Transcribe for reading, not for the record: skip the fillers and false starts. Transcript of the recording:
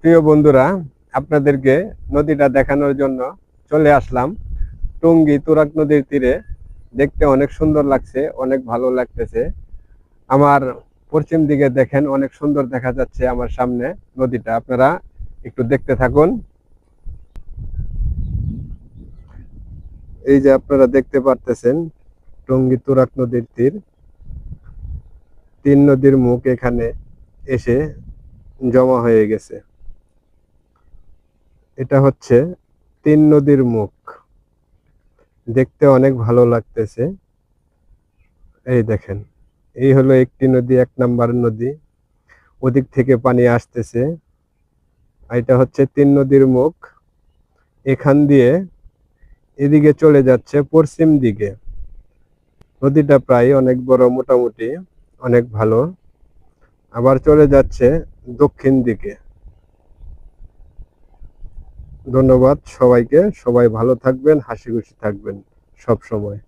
প্রিয় বন্ধুরা, আপনাদেরকে নদীটা দেখানোর জন্য চলে আসলাম টঙ্গী তুরাগ নদীর তীরে। দেখতে অনেক সুন্দর লাগছে, অনেক ভালো লাগতেছে। আমার পশ্চিম দিকে দেখেন, অনেক সুন্দর দেখা যাচ্ছে আমার সামনে নদীটা। আপনারা একটু দেখতে থাকুন। এই যে আপনারা দেখতে পারতেছেন টঙ্গী তুরাগ নদীর তীর। তিন নদীর মুখ এখানে এসে জমা হয়ে গেছে। এটা হচ্ছে তিন নদীর মুখ। দেখতে অনেক ভালো লাগতেছে। এই দেখেন, এই হলো একটি নদী, 1 নাম্বার নদী। ওদিক থেকে পানি আসতেছে। এটা হচ্ছে তিন নদীর মুখ। এখান দিয়ে এদিকে চলে যাচ্ছে পশ্চিম দিকে। নদীটা প্রায় অনেক বড়, মোটামুটি অনেক ভালো। আবার চলে যাচ্ছে দক্ষিণ দিকে। ধন্যবাদ সবাইকে। সবাই ভালো থাকবেন, হাসি খুশি থাকবেন সব সময়।